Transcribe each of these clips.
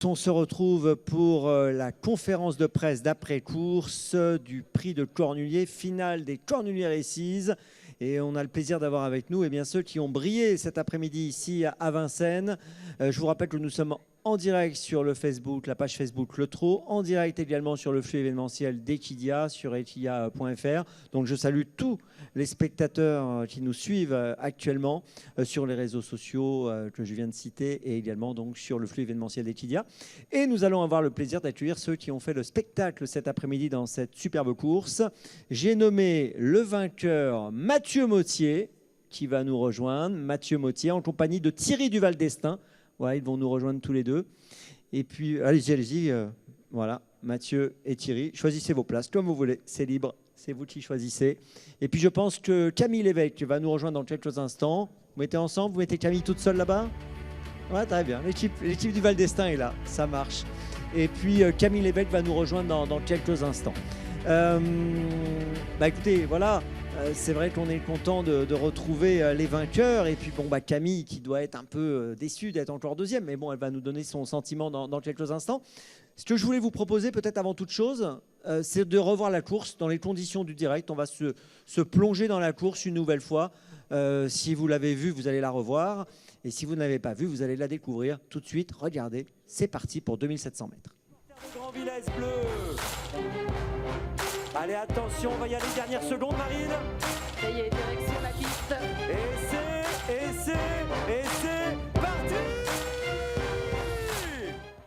On se retrouve pour la conférence de presse d'après-course du prix de Cornulier, finale des Cornulier Races. Et on a le plaisir d'avoir avec nous ceux qui ont brillé cet après-midi ici à Vincennes. Je vous rappelle que nous sommes en direct sur le Facebook, la page Facebook Le Trot, en direct également sur le flux événementiel d'Equidia, sur equidia.fr. Donc je salue tous les spectateurs qui nous suivent actuellement sur les réseaux sociaux que je viens de citer et également donc sur le flux événementiel d'Equidia. Et nous allons avoir le plaisir d'accueillir ceux qui ont fait le spectacle cet après-midi dans cette superbe course. J'ai nommé le vainqueur Mathieu Mottier qui va nous rejoindre. Mathieu Mottier en compagnie de Thierry Duval d'Estaing. Voilà, ils vont nous rejoindre tous les deux. Et puis, allez-y, voilà, Mathieu et Thierry, choisissez vos places comme vous voulez, c'est libre, c'est vous qui choisissez. Et puis, je pense que Camille Lévesque va nous rejoindre dans quelques instants. Vous mettez ensemble, vous mettez Camille toute seule là-bas? Ouais, très bien, l'équipe du Val d'Estaing est là, ça marche. Et puis, Camille Lévesque va nous rejoindre dans quelques instants. Écoutez, voilà. C'est vrai qu'on est content de retrouver les vainqueurs. Et puis, Camille qui doit être un peu déçue d'être encore deuxième. Mais bon, elle va nous donner son sentiment dans quelques instants. Ce que je voulais vous proposer, peut-être avant toute chose, c'est de revoir la course dans les conditions du direct. On va se plonger dans la course une nouvelle fois. Si vous l'avez vue, vous allez la revoir. Et si vous ne l'avez pas vue, vous allez la découvrir tout de suite. Regardez, c'est parti pour 2700 mètres. Grand Villesse bleu. Allez, attention, on va y aller, dernière seconde, Marine. Ça y est, direction la piste. Et c'est parti.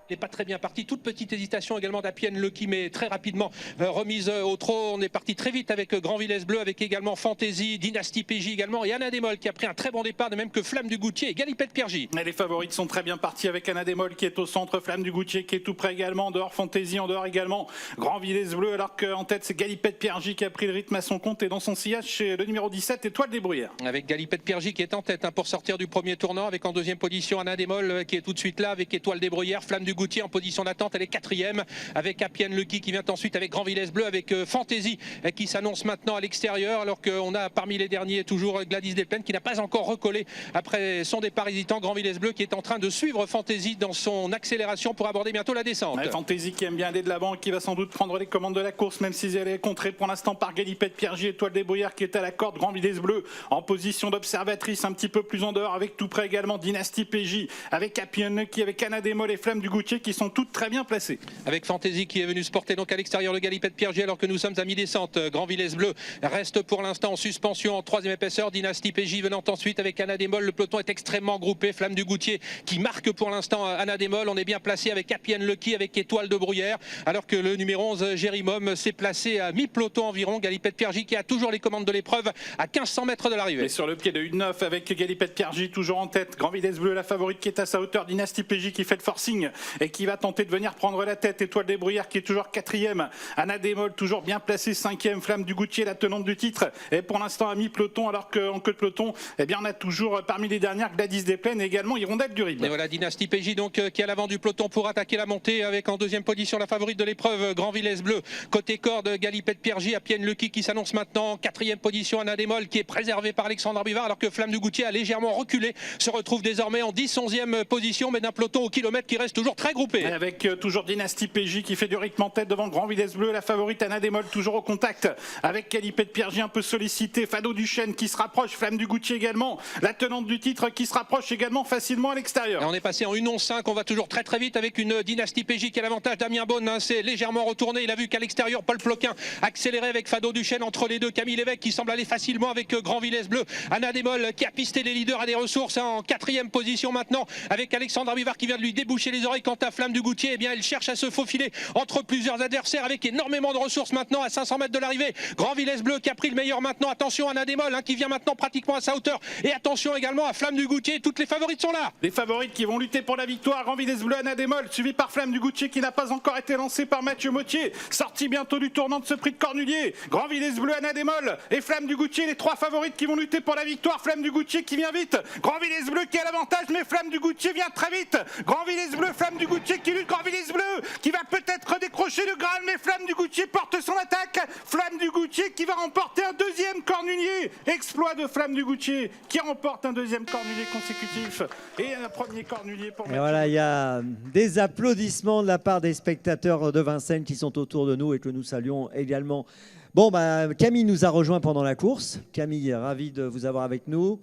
N'est pas très bien parti, toute petite hésitation également d'Appienne Lucky, mais très rapidement remise au trot. On est parti très vite avec Grand Villesse bleu, avec également Fantasy, Dynasty PJ également, et Anna Desmolles qui a pris un très bon départ, de même que Flamme du Goutier et Galipette Piergy. Les favorites sont très bien partis avec Anna Desmolles qui est au centre, Flamme du Goutier qui est tout près également, en dehors Fantasy, en dehors également Grand Villesse bleu, alors qu'en tête c'est Galipette Piergy qui a pris le rythme à son compte et dans son sillage chez le numéro 17, Étoile des Bruyères. Avec Galipette Piergy qui est en tête pour sortir du premier tournant, avec en deuxième position Anna Desmolles qui est tout de suite là, avec Étoile des Bruyères, Flamme du Goutier en position d'attente, elle est quatrième, avec Appienne Lucky qui vient ensuite avec Grand Villesse bleu, avec Fantasy qui s'annonce maintenant à l'extérieur, alors qu'on a parmi les derniers toujours Gladys Desplaines qui n'a pas encore recollé après son départ hésitant. Grand Villesse bleu qui est en train de suivre Fantasy dans son accélération pour aborder bientôt la descente. Fantasy qui aime bien aller de l'avant, qui va sans doute prendre les commandes de la course, même si elle est contrée pour l'instant par Galipette Piergy, Étoile des Bruyères qui est à la corde, Grand Villesse bleu en position d'observatrice un petit peu plus en dehors, avec tout près également Dynasty PJ, avec Appienne Lucky, avec Anna Desmolles et Flamme du Goutier qui sont toutes très bien placées. Avec Fantasy qui est venu se porter donc à l'extérieur le Galipette Piergy, alors que nous sommes à mi-descente. Grand Villesse bleu reste pour l'instant en suspension en troisième épaisseur. Dynasty PJ venant ensuite avec Anna Desmolles. Le peloton est extrêmement groupé. Flamme du Goutier qui marque pour l'instant Anna Desmolles. On est bien placé avec Appienne Lucky, avec Étoile de Bruyère, alors que le numéro 11 Jérimum s'est placé à mi-peloton environ. Galipette Piergy qui a toujours les commandes de l'épreuve à 1500 mètres de l'arrivée. Et sur le pied de 1-9 avec Galipette Piergy toujours en tête. Grand Villesse bleu, la favorite qui est à sa hauteur. Dynasty PJ qui fait le forcing et qui va tenter de venir prendre la tête. Étoile des Bruyères qui est toujours quatrième. Anna Desmolles toujours bien placée cinquième. Flamme du Goutier, la tenante du titre, et pour l'instant à mi-peloton, alors qu'en queue de peloton, on a toujours parmi les dernières Gladys Desplaines et également Hirondelle du Rib. Et voilà Dynasty PJ donc qui est à l'avant du peloton pour attaquer la montée, avec en deuxième position la favorite de l'épreuve Grand Villesse bleu. Côté corde, Galipette Piergy, Appienne Lucky qui s'annonce maintenant. Quatrième position Anna Desmolles qui est préservée par Alexandre Arbivard, alors que Flamme du Goutier a légèrement reculé, se retrouve désormais en 10-11e position, mais d'un peloton au kilomètre qui reste toujours très groupé. Avec toujours Dynasty PJ qui fait du rythme en tête devant Grand Villesse bleu, la favorite Anna Desmolles toujours au contact avec Galipette Piergy un peu sollicité, Fado Duchesne qui se rapproche, Flamme du Goutier également, la tenante du titre qui se rapproche également facilement à l'extérieur. On est passé en 1-11-5, on va toujours très vite avec une Dynasty PJ qui a l'avantage. Damien Bonne s'est légèrement retourné, il a vu qu'à l'extérieur Paul Ploquin accéléré avec Fado Duchesne entre les deux. Camille Lévesque qui semble aller facilement avec Grand Villesse bleu. Anna Desmolles qui a pisté les leaders à des ressources en quatrième position maintenant, avec Alexandre Arbivard qui vient de lui déboucher les oreilles. Quant à Flamme du Goutier, elle cherche à se faufiler entre plusieurs adversaires avec énormément de ressources maintenant à 500 mètres de l'arrivée. Grand Villesse bleu qui a pris le meilleur maintenant. Attention à Anna Desmolles qui vient maintenant pratiquement à sa hauteur, et attention également à Flamme du Goutier. Toutes les favorites sont là. Les favorites qui vont lutter pour la victoire. Grand Villesse bleu, Anna Desmolles suivi par Flamme du Goutier qui n'a pas encore été lancé par Mathieu Mottier, sorti bientôt du tournant de ce prix de Cornulier. Grand Villesse bleu, Anna Desmolles et Flamme du Goutier, les trois favorites qui vont lutter pour la victoire. Flamme du Goutier qui vient vite, Grand Villesse bleu qui a l'avantage, mais Flamme du Goutier vient très vite. Grand Villesse bleu, Flamme du Goutier qui lutte. Grand Villesse bleu qui va peut-être décrocher le Graal, mais Flamme du Goutier porte son attaque. Flamme du Goutier Goutier qui va remporter un deuxième cornulier. Exploit de Flamme du Goutier qui remporte un deuxième cornulier consécutif et un premier cornulier pour Et Mathieu. voilà, il y a des applaudissements de la part des spectateurs de Vincennes qui sont autour de nous et que nous saluons également. Bon, Camille nous a rejoint pendant la course. Camille, ravi de vous avoir avec nous.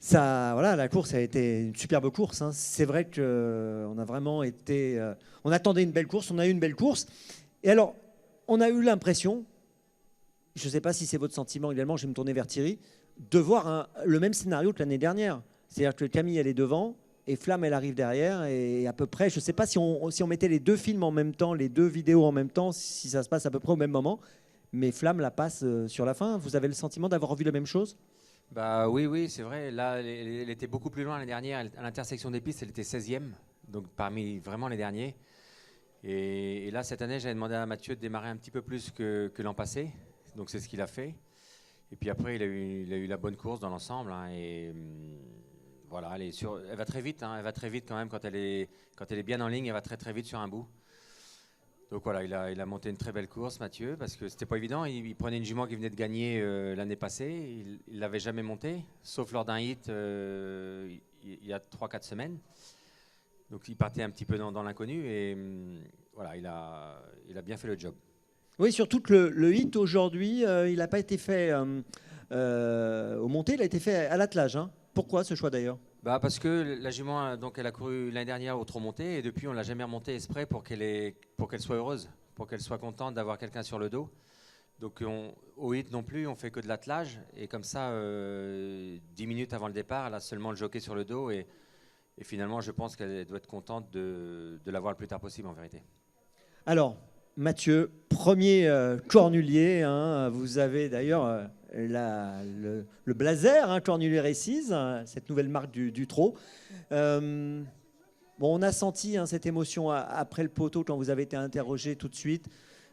Ça, voilà, la course a été une superbe course, hein. C'est vrai qu'on a vraiment été... on attendait une belle course, on a eu une belle course. Et alors, on a eu l'impression, je ne sais pas si c'est votre sentiment également, je vais me tourner vers Thierry, de voir le même scénario que l'année dernière. C'est-à-dire que Camille, elle est devant et Flamme, elle arrive derrière. Et à peu près, je ne sais pas si on mettait les deux films en même temps, les deux vidéos en même temps, si ça se passe à peu près au même moment. Mais Flamme la passe sur la fin. Vous avez le sentiment d'avoir vu la même chose ? Bah oui, c'est vrai. Là, elle était beaucoup plus loin l'année dernière. À l'intersection des pistes, elle était 16e, donc parmi vraiment les derniers. Et là, cette année, j'avais demandé à Mathieu de démarrer un petit peu plus que l'an passé. Donc c'est ce qu'il a fait. Et puis après, il a eu la bonne course dans l'ensemble. Hein, et voilà, elle va très vite. Hein, elle va très vite quand même quand elle est bien en ligne. Elle va très très vite sur un bout. Donc voilà, il a monté une très belle course, Mathieu, parce que c'était pas évident. Il prenait une jument qui venait de gagner l'année passée. Il l'avait jamais montée, sauf lors d'un hit il y a 3-4 semaines. Donc il partait un petit peu dans l'inconnu et voilà, il a bien fait le job. Oui, surtout que le hit aujourd'hui, il n'a pas été fait au monté, il a été fait à l'attelage. Hein. Pourquoi ce choix d'ailleurs ? Parce que la jument, donc, elle a couru l'année dernière au trot monté et depuis on l'a jamais remontée exprès pour qu'elle soit heureuse, pour qu'elle soit contente d'avoir quelqu'un sur le dos. Donc au hit non plus, on fait que de l'attelage et comme ça, 10 minutes avant le départ, elle a seulement le jockey sur le dos et finalement, je pense qu'elle doit être contente de l'avoir le plus tard possible en vérité. Alors, Mathieu, premier cornulier. Hein, vous avez d'ailleurs le blazer, hein, Cornulier Races, cette nouvelle marque du trot. Bon, on a senti cette émotion après le poteau quand vous avez été interrogé tout de suite.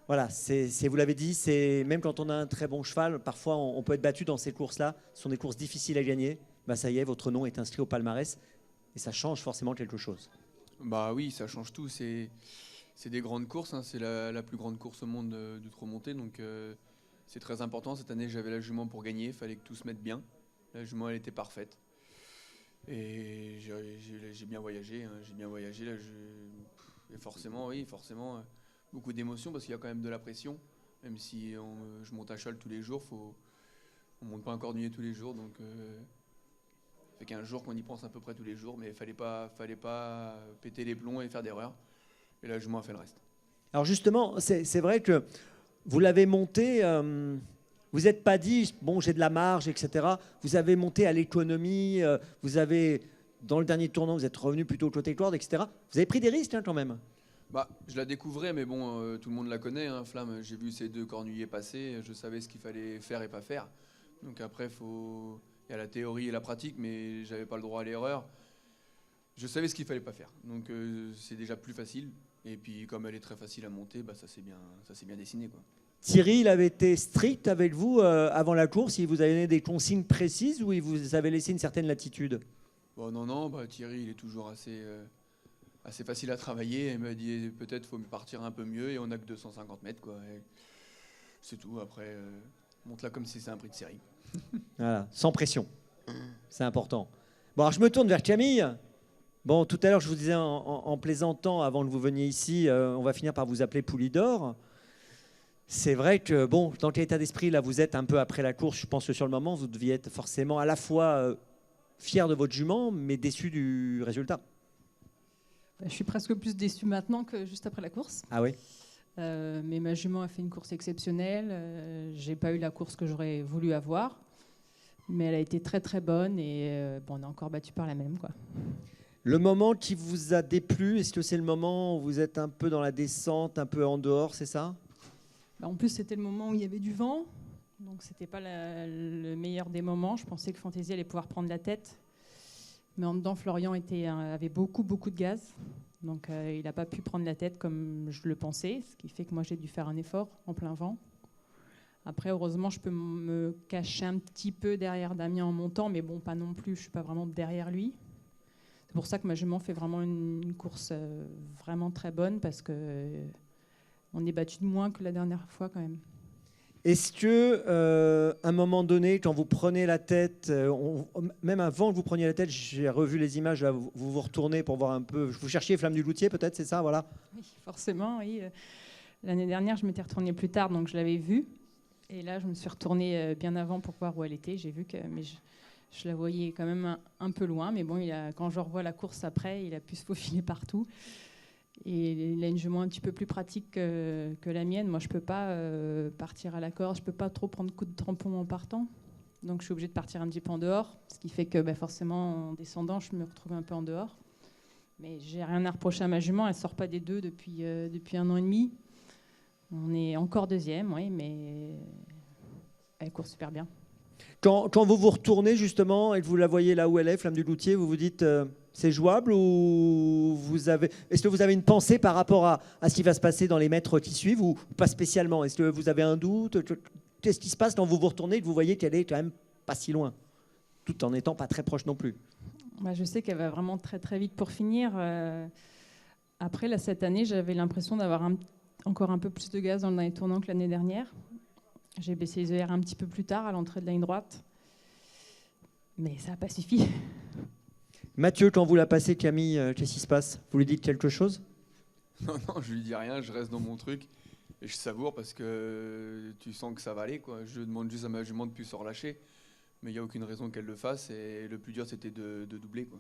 Voilà, vous l'avez dit, même quand on a un très bon cheval, parfois on peut être battu dans ces courses-là. Ce sont des courses difficiles à gagner. Ça y est, votre nom est inscrit au palmarès et ça change forcément quelque chose. Bah oui, ça change tout. C'est des grandes courses, hein. C'est la plus grande course au monde du trot monté, donc c'est très important. Cette année, j'avais la jument pour gagner, il fallait que tout se mette bien. La jument, elle était parfaite. Et j'ai bien voyagé, hein. J'ai bien voyagé. Là, et forcément, beaucoup d'émotions parce qu'il y a quand même de la pression. Même si je monte à cheval tous les jours, on monte pas un cornulier tous les jours, donc ça fait qu'un jour qu'on y pense à peu près tous les jours, mais il fallait pas péter les plombs et faire d'erreurs. Et là, je m'en fais le reste. Alors justement, c'est vrai que vous l'avez monté, vous n'êtes pas dit, bon, j'ai de la marge, etc. Vous avez monté à l'économie, vous avez, dans le dernier tournant, vous êtes revenu plutôt au côté corde, etc. Vous avez pris des risques quand même. Je la découvrais, mais bon, tout le monde la connaît, hein, Flamme. J'ai vu ces deux cornuliers passer, je savais ce qu'il fallait faire et pas faire. Donc après, il y a la théorie et la pratique, mais j'avais pas le droit à l'erreur. Je savais ce qu'il fallait pas faire, donc c'est déjà plus facile. Et puis comme elle est très facile à monter, ça s'est bien dessiné, quoi. Thierry, il avait été strict avec vous avant la course. Il vous a donné des consignes précises ou il vous avait laissé une certaine latitude ? Non, Thierry, il est toujours assez facile à travailler. Il m'a dit peut-être faut partir un peu mieux et on n'a que 250 mètres, quoi. Et c'est tout. Après, monte-la comme si c'est un prix de série. Voilà, sans pression. C'est important. Bon, alors je me tourne vers Camille. Bon, tout à l'heure, je vous disais en plaisantant, avant que vous veniez ici, on va finir par vous appeler Poulidor. C'est vrai que, bon, dans quel état d'esprit, là, vous êtes un peu après la course. Je pense que sur le moment, vous deviez être forcément à la fois fier de votre jument, mais déçu du résultat. Je suis presque plus déçue maintenant que juste après la course. Ah oui. Mais ma jument a fait une course exceptionnelle. J'ai pas eu la course que j'aurais voulu avoir, mais elle a été très très bonne et on a encore battu par la même, quoi. Le moment qui vous a déplu, est-ce que c'est le moment où vous êtes un peu dans la descente, un peu en dehors, c'est ça ? En plus, c'était le moment où il y avait du vent, donc c'était pas le meilleur des moments. Je pensais que Fantasy allait pouvoir prendre la tête, mais en dedans, Florian avait beaucoup de gaz, donc il n'a pas pu prendre la tête comme je le pensais, ce qui fait que moi j'ai dû faire un effort en plein vent. Après, heureusement, je peux me cacher un petit peu derrière Damien en montant, mais bon, pas non plus, je suis pas vraiment derrière lui. C'est pour ça que ma jument fait vraiment une course vraiment très bonne, parce qu'on est battu de moins que la dernière fois quand même. Est-ce que, à un moment donné, quand vous prenez la tête, même avant que vous preniez la tête, j'ai revu les images, là, vous retournez pour voir un peu, vous cherchiez Flamme du Loutier peut-être, c'est ça, voilà? Oui, forcément, oui. L'année dernière, je m'étais retournée plus tard, donc je l'avais vue. Et là, je me suis retournée bien avant pour voir où elle était. J'ai vu que je la voyais quand même un peu loin, mais bon, quand je revois la course après, il a pu se faufiler partout. Et il a une jument un petit peu plus pratique que la mienne. Moi, je ne peux pas partir à la corde, je ne peux pas trop prendre coup de tampon en partant. Donc, je suis obligée de partir un petit peu en dehors, ce qui fait que forcément, en descendant, je me retrouve un peu en dehors. Mais j'ai rien à reprocher à ma jument, elle ne sort pas des deux depuis 1 an et demi. On est encore deuxième, oui, mais elle court super bien. Quand vous vous retournez justement et que vous la voyez là où elle est, Flamme du Loutier, vous vous dites c'est jouable ou est-ce que vous avez une pensée par rapport à ce qui va se passer dans les mètres qui suivent ou pas spécialement? Est-ce que vous avez un doute? Qu'est-ce qui se passe quand vous vous retournez et que vous voyez qu'elle est quand même pas si loin, tout en n'étant pas très proche non plus? Je sais qu'elle va vraiment très très vite pour finir. Après, là, cette année, j'avais l'impression d'avoir encore un peu plus de gaz dans le dernier tournant que l'année dernière. J'ai baissé les ER un petit peu plus tard à l'entrée de la ligne droite. Mais ça n'a pas suffi. Mathieu, quand vous la passez, Camille, qu'est-ce qui se passe? Vous lui dites quelque chose? Non, je lui dis rien, je reste dans mon truc et je savoure parce que tu sens que ça va aller, quoi. Je demande juste à ma jument de ne plus se relâcher, mais il n'y a aucune raison qu'elle le fasse et le plus dur c'était de doubler, quoi.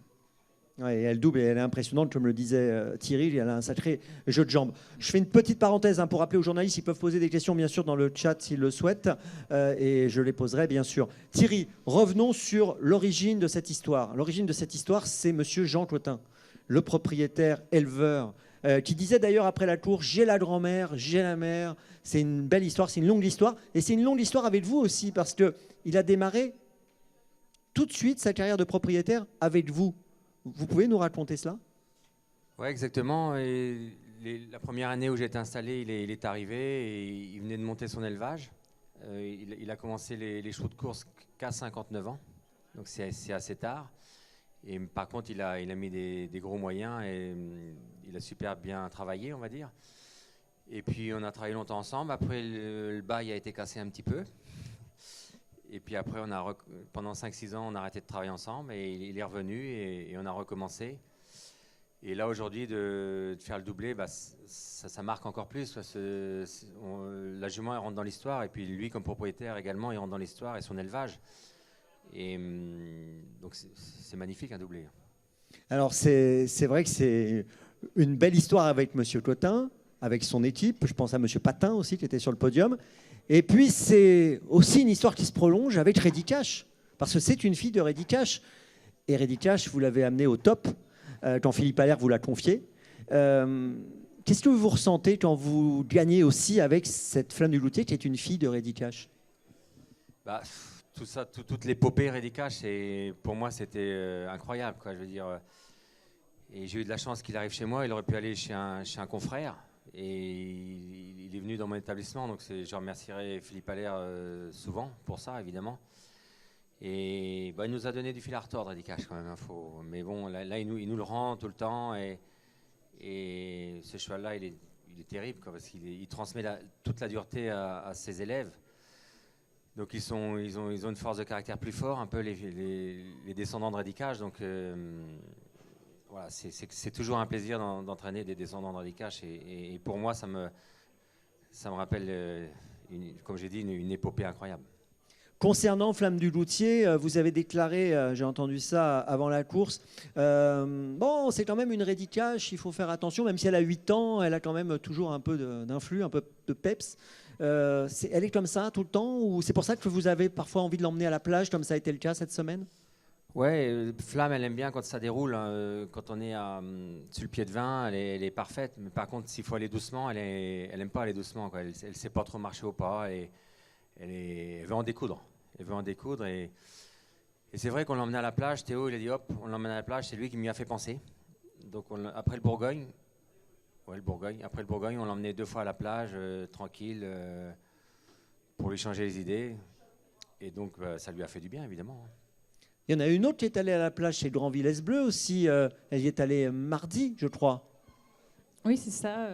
Ouais, elle double et elle est impressionnante, comme le disait Thierry, elle a un sacré jeu de jambes. Je fais une petite parenthèse pour rappeler aux journalistes, ils peuvent poser des questions bien sûr dans le chat s'ils le souhaitent et je les poserai bien sûr. Thierry, revenons sur l'origine de cette histoire. L'origine de cette histoire, c'est monsieur Jean Clotin, le propriétaire éleveur, qui disait d'ailleurs après la course, j'ai la grand-mère, j'ai la mère. C'est une belle histoire, c'est une longue histoire et c'est une longue histoire avec vous aussi parce qu'il a démarré tout de suite sa carrière de propriétaire avec vous. Vous pouvez nous raconter cela? Oui, exactement. Et la première année où j'étais installé, il est arrivé et il venait de monter son élevage. Il a commencé les chevaux de course qu'à 59 ans, donc c'est assez tard. Et par contre, il a mis des gros moyens et il a super bien travaillé, on va dire. Et puis, on a travaillé longtemps ensemble. Après, le bail a été cassé un petit peu. Et puis après, pendant 5-6 ans, on a arrêté de travailler ensemble et il est revenu et on a recommencé. Et là, aujourd'hui, de faire le doublé, ça marque encore plus. Parce que la jument, elle rentre dans l'histoire. Et puis lui, comme propriétaire également, il rentre dans l'histoire et son élevage. Et donc, c'est magnifique un doublé. Alors, c'est vrai que c'est une belle histoire avec monsieur Clotin, avec son équipe. Je pense à monsieur Patin aussi, qui était sur le podium. Et puis, c'est aussi une histoire qui se prolonge avec Reddy Cash, parce que c'est une fille de Reddy Cash. Et Reddy Cash, vous l'avez amenée au top quand Philippe Allaire vous l'a confié. Qu'est-ce que vous ressentez quand vous gagnez aussi avec cette Flamme du Loutier qui est une fille de Reddy Cash? Tout ça, toute l'épopée Reddy Cash, pour moi, c'était incroyable, quoi, je veux dire. Et j'ai eu de la chance qu'il arrive chez moi. Il aurait pu aller chez un confrère. Et il est venu dans mon établissement, donc je remercierai Philippe Allaire souvent pour ça, évidemment. Et il nous a donné du fil à retordre, Reddy Cash, quand même. Mais bon, là il nous le rend tout le temps. Et ce cheval-là, il est terrible, quoi, parce qu'il transmet toute la dureté à ses élèves. Donc ils ont une force de caractère plus forte, un peu les descendants de Reddy Cash. Donc voilà, c'est toujours un plaisir d'entraîner des descendants de Reddy Cash et pour moi ça me rappelle, comme j'ai dit, une épopée incroyable. Concernant Flamme du Loutier, vous avez déclaré, j'ai entendu ça avant la course, bon, c'est quand même une Reddy Cash, il faut faire attention, même si elle a 8 ans, elle a quand même toujours un peu d'influx, un peu de peps. Elle est comme ça tout le temps ou c'est pour ça que vous avez parfois envie de l'emmener à la plage, comme ça a été le cas cette semaine? Ouais, Flamme, elle aime bien quand ça déroule. Quand on est sur le pied de vin, elle est parfaite. Mais par contre, s'il faut aller doucement, elle n'aime pas aller doucement, quoi. Elle ne sait pas trop marcher au pas. Elle veut en découdre. Elle veut en découdre. Et c'est vrai qu'on l'emmenait à la plage. Théo, il a dit hop, on l'emmène à la plage. C'est lui qui m'y a fait penser. Donc après le Bourgogne, on l'emmenait 2 fois à la plage, tranquille, pour lui changer les idées. Et donc, ça lui a fait du bien, évidemment. Il y en a une autre qui est allée à la plage chez Grand Villesse Bleu aussi. Elle y est allée mardi, je crois. Oui, c'est ça.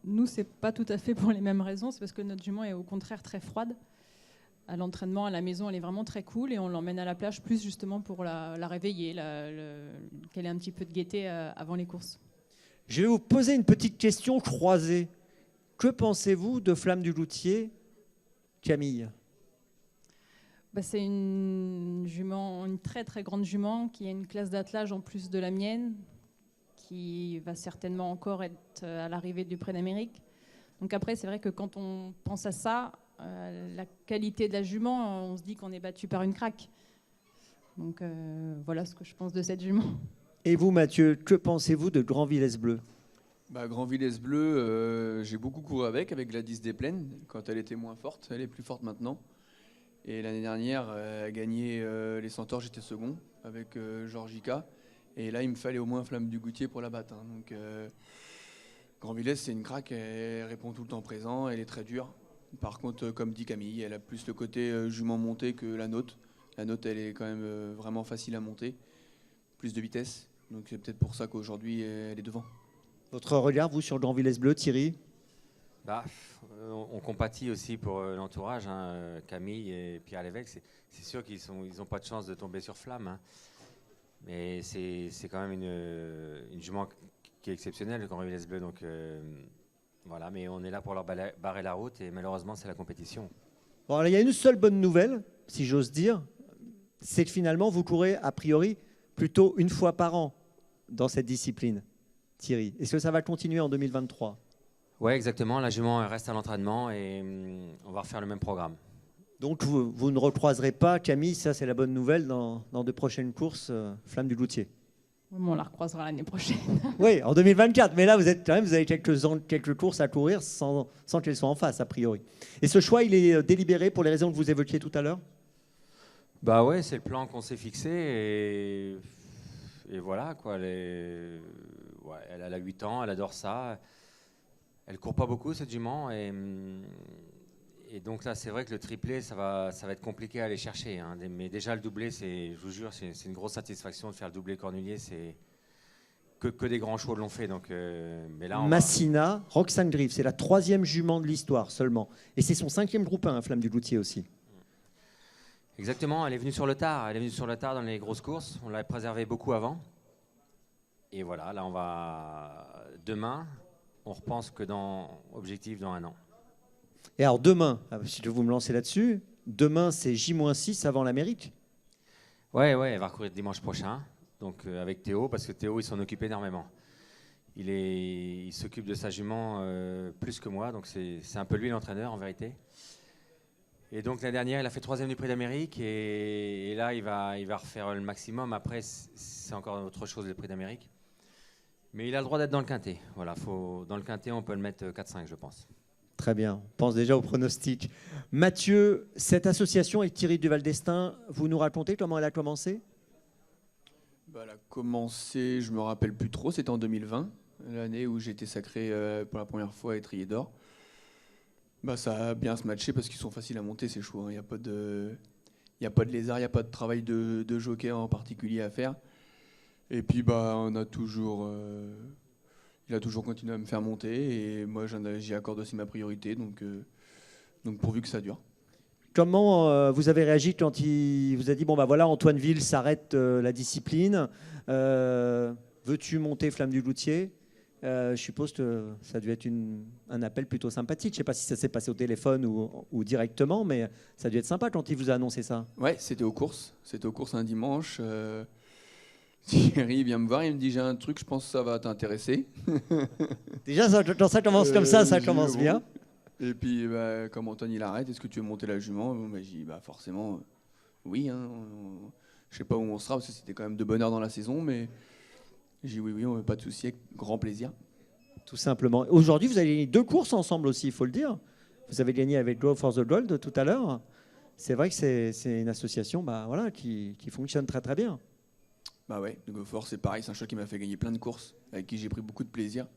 Nous, c'est pas tout à fait pour les mêmes raisons. C'est parce que notre jument est au contraire très froide. À l'entraînement, à la maison, elle est vraiment très cool et on l'emmène à la plage plus justement pour la réveiller, qu'elle ait un petit peu de gaieté avant les courses. Je vais vous poser une petite question croisée. Que pensez-vous de Flamme du Loutier, Camille? C'est une jument, une très très grande jument qui a une classe d'attelage en plus de la mienne, qui va certainement encore être à l'arrivée du Prix d'Amérique. Donc après, c'est vrai que quand on pense à ça, la qualité de la jument, on se dit qu'on est battu par une craque. Donc voilà ce que je pense de cette jument. Et vous, Mathieu, que pensez-vous de Grand Villesse Bleu? Grand Villesse Bleu, j'ai beaucoup couru avec Gladys Desplaines, quand elle était moins forte. Elle est plus forte maintenant. Et l'année dernière, elle a gagné les Centaures, j'étais second avec Georgica. Et là, il me fallait au moins Flamme du Goutier pour la battre. Donc, Grand Villesse, c'est une craque, elle répond tout le temps présent, elle est très dure. Par contre, comme dit Camille, elle a plus le côté jument monté que la nôtre. La nôtre, elle est quand même vraiment facile à monter, plus de vitesse. Donc, c'est peut-être pour ça qu'aujourd'hui, elle est devant. Votre regard, vous, sur Grand Villesse Bleu, Thierry? On compatit aussi pour l'entourage, hein, Camille et Pierre Lévesque. C'est sûr qu'ils n'ont pas de chance de tomber sur Flamme. Hein. Mais c'est quand même une jument qui est exceptionnelle, le Grand Villesse Bleu. Donc voilà, mais on est là pour leur barrer la route et malheureusement, c'est la compétition. Bon, alors, il y a une seule bonne nouvelle, si j'ose dire, c'est que finalement, vous courez a priori plutôt une fois par an dans cette discipline, Thierry. Est-ce que ça va continuer en 2023? Oui, exactement. La jument elle reste à l'entraînement et on va refaire le même programme. Donc vous ne recroiserez pas, Camille, ça c'est la bonne nouvelle, dans de prochaines courses Flamme du Loutier. On la recroisera l'année prochaine. Oui, en 2024. Mais là, vous avez quelques courses à courir sans qu'elles soient en face, a priori. Et ce choix, il est délibéré pour les raisons que vous évoquiez tout à l'heure? Ouais, c'est le plan qu'on s'est fixé et voilà quoi. Elle a 8 ans, elle adore ça. Elle court pas beaucoup cette jument et donc là c'est vrai que le triplé ça va être compliqué à aller chercher. Hein. Mais déjà le doublé, je vous jure, c'est une grosse satisfaction de faire le doublé Cornulier. C'est que des grands chevaux l'ont fait. Donc, mais là, Massina, Roxane Griff, c'est la 3e jument de l'histoire seulement. Et c'est son 5e groupe 1, Flamme du Loutier aussi. Exactement, elle est venue sur le tard. Elle est venue sur le tard dans les grosses courses. On l'avait préservée beaucoup avant. Et voilà, là on va demain. On repense que objectif dans 1 an. Et alors demain, si vous me lancez là-dessus, demain c'est J-6 avant l'Amérique. Ouais, elle va recourir dimanche prochain, donc avec Théo, parce que Théo il s'en occupe énormément. Il s'occupe de sa jument plus que moi, donc c'est un peu lui l'entraîneur en vérité. Et donc l'année dernière, il a fait 3e du Prix d'Amérique et là il va refaire le maximum. Après c'est encore autre chose le Prix d'Amérique. Mais il a le droit d'être dans le quintet. Voilà, dans le quintet, on peut le mettre 4-5, je pense. Très bien, on pense déjà au pronostic. Mathieu, cette association avec Thierry Duval d'Estaing, vous nous racontez comment elle a commencé? Elle a commencé, je ne me rappelle plus trop, c'était en 2020, l'année où j'ai été sacré pour la première fois étrier d'or. Ça a bien se matché parce qu'ils sont faciles à monter, ces chevaux. Il n'y a pas de lézard, il n'y a pas de travail de jockey en particulier à faire. Et puis on a toujours, il a toujours continué à me faire monter et moi j'y accorde aussi ma priorité, donc pourvu que ça dure. Comment vous avez réagi quand il vous a dit voilà, Antoineville s'arrête la discipline, veux-tu monter Flamme du Loutier? Je suppose que ça a dû être un appel plutôt sympathique. Je ne sais pas si ça s'est passé au téléphone ou directement, mais ça a dû être sympa quand il vous a annoncé ça. Ouais, c'était aux courses un dimanche. Thierry vient me voir, il me dit j'ai un truc, je pense que ça va t'intéresser. Déjà, quand ça commence comme ça commence bien. Et puis, comme Antoine il arrête, est-ce que tu veux monter la jument? J'ai dit forcément, oui. Hein, je sais pas où on sera, parce que c'était quand même de bonne heure dans la saison, mais j'ai dit oui, pas de souci, avec grand plaisir. Tout simplement. Aujourd'hui, vous avez gagné 2 courses ensemble aussi, il faut le dire. Vous avez gagné avec Go for the Gold tout à l'heure. C'est vrai que c'est une association qui fonctionne très très bien. Ouais, le GoForce c'est pareil, c'est un cheval qui m'a fait gagner plein de courses, avec qui j'ai pris beaucoup de plaisir.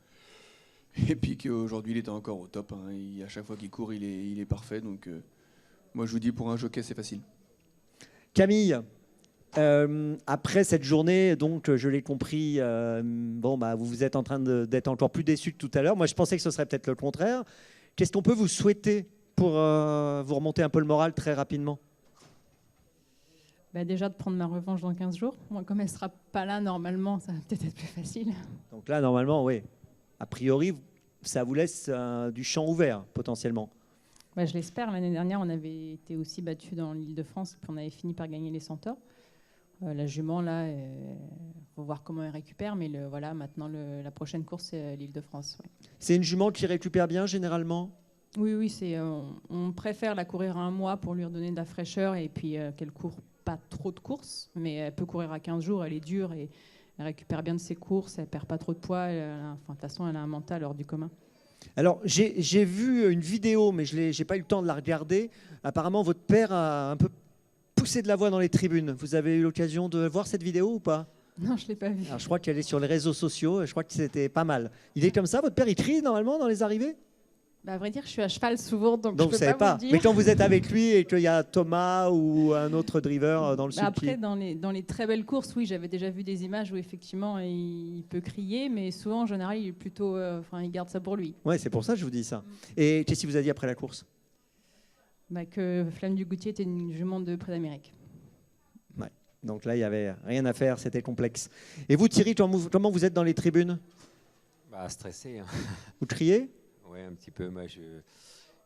Et puis qu'aujourd'hui il était encore au top. Hein. À chaque fois qu'il court, il est parfait. Donc moi je vous dis, pour un jockey, c'est facile. Camille, Après cette journée, donc je l'ai compris, vous êtes en train d'être encore plus déçu que tout à l'heure. Moi, je pensais que ce serait peut-être le contraire. Qu'est-ce qu'on peut vous souhaiter pour vous remonter un peu le moral très rapidement? Déjà de prendre ma revanche dans 15 jours. Moi, comme elle ne sera pas là, normalement, ça va peut-être être plus facile. Donc là, normalement, oui. A priori, ça vous laisse du champ ouvert, potentiellement. Je l'espère. L'année dernière, on avait été aussi battus dans l'Île-de-France, puis on avait fini par gagner les Centaures. La jument, là, il faut voir comment elle récupère, mais maintenant, la prochaine course, c'est l'Île-de-France. Ouais. C'est une jument qui récupère bien, généralement? Oui, on préfère la courir à 1 mois pour lui redonner de la fraîcheur et puis qu'elle court pas trop de courses, mais elle peut courir à 15 jours, elle est dure et elle récupère bien de ses courses, elle perd pas trop de poids, de toute façon, elle a un mental hors du commun. Alors, j'ai vu une vidéo, mais je n'ai pas eu le temps de la regarder. Apparemment, votre père a un peu poussé de la voix dans les tribunes. Vous avez eu l'occasion de voir cette vidéo ou pas? Non, je ne l'ai pas vue. Alors, je crois qu'elle est sur les réseaux sociaux et je crois que c'était pas mal. Il est comme ça, votre père, il crie normalement dans les arrivées? À vrai dire, je suis à cheval souvent, donc je vous peux savez pas pas. vous le dire. Mais quand vous êtes avec lui et qu'il y a Thomas ou un autre driver dans le sud. Après, dans les très belles courses, oui, j'avais déjà vu des images où effectivement il peut crier, mais souvent en général, il est plutôt, il garde ça pour lui. Ouais, c'est pour ça que je vous dis ça. Et qu'est-ce qu'il vous a dit après la course? Que Flamme du Goutier était une jument de Prix d'Amérique. Ouais. Donc là, il n'y avait rien à faire, c'était complexe. Et vous, Thierry, comment vous êtes dans les tribunes? Stressé. Hein. Vous criez? Oui, un petit peu. Moi,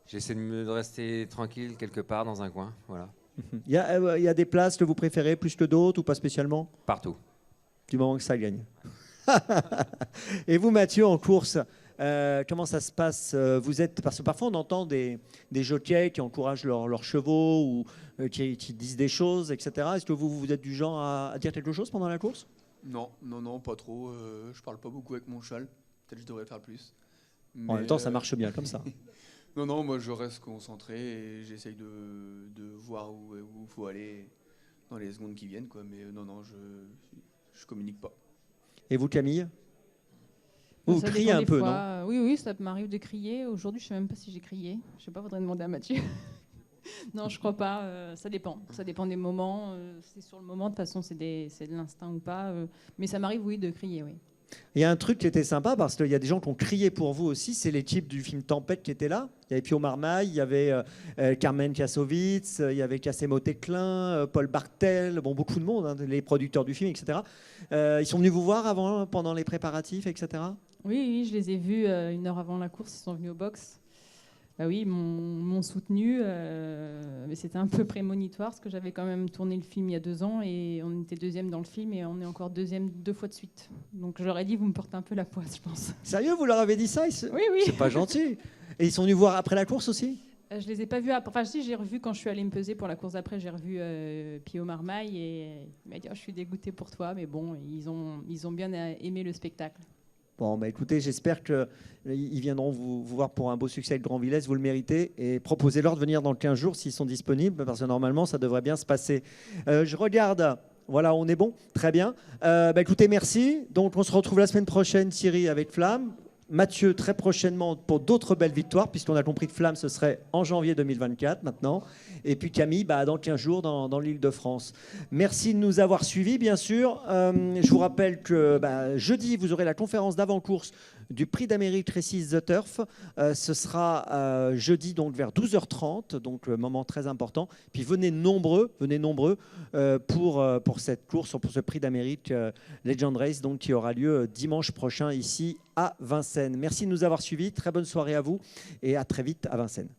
j'essaie de rester tranquille quelque part dans un coin. Voilà. Il y a des places que vous préférez plus que d'autres ou pas spécialement? Partout. Du moment que ça gagne. Et vous, Mathieu, en course, comment ça se passe? Parce que parfois on entend des jockeys qui encouragent leurs chevaux ou qui disent des choses, etc. Est-ce que vous êtes du genre à dire quelque chose pendant la course? Non, pas trop. Je parle pas beaucoup avec mon cheval. Peut-être que je devrais faire plus. En même temps, ça marche bien comme ça. Non, moi je reste concentré et j'essaye de voir où il faut aller dans les secondes qui viennent, quoi. Mais non, je communique pas. Et vous, Camille? Vous criez un peu, non? Oui, ça m'arrive de crier. Aujourd'hui, je ne sais même pas si j'ai crié. Je ne sais pas, faudrait demander à Mathieu. Non, je crois pas. Ça dépend. Ça dépend des moments. C'est sur le moment, de toute façon, c'est de l'instinct ou pas. Mais ça m'arrive, oui, de crier, oui. Il y a un truc qui était sympa parce qu'il y a des gens qui ont crié pour vous aussi. C'est l'équipe du film Tempête qui était là. Il y avait Pio Marmaille, il y avait Carmen Kassovitz, il y avait Cassemo Teclin, Paul Bartel, beaucoup de monde, hein, les producteurs du film, etc. Ils sont venus vous voir avant, pendant les préparatifs, etc. Oui, je les ai vus 1 heure avant la course. Ils sont venus au box. Oui, ils m'ont soutenu, mais c'était un peu prémonitoire parce que j'avais quand même tourné le film il y a 2 ans et on était 2e dans le film et on est encore 2e 2 fois de suite. Donc je leur ai dit, vous me portez un peu la poisse, je pense. Sérieux, vous leur avez dit ça? Oui. C'est pas gentil. Et ils sont venus voir après la course aussi? Je les ai pas vus. Enfin, si, j'ai revu quand je suis allée me peser pour la course d'après. J'ai revu Pio Marmaille et il m'a dit, je suis dégoûtée pour toi, mais bon, ils ont bien aimé le spectacle. Bon, écoutez, j'espère qu'ils viendront vous voir pour un beau succès de Grand Villesse, vous le méritez, et proposez-leur de venir dans 15 jours s'ils sont disponibles, parce que normalement, ça devrait bien se passer. Je regarde, voilà, on est bon, très bien. Écoutez, merci. Donc, on se retrouve la semaine prochaine, Thierry, avec Flamme. Mathieu, très prochainement, pour d'autres belles victoires, puisqu'on a compris que Flamme, ce serait en janvier 2024, maintenant. Et puis Camille, dans 15 jours, dans l'Île-de-France. Merci de nous avoir suivis, bien sûr. Je vous rappelle que jeudi, vous aurez la conférence d'avant-course du Prix d'Amérique Récise The Turf. Ce sera jeudi, donc vers 12h30, donc moment très important. Puis venez nombreux pour cette course, pour ce Prix d'Amérique Legend Race, donc, qui aura lieu dimanche prochain ici à Vincennes. Merci de nous avoir suivis. Très bonne soirée à vous et à très vite à Vincennes.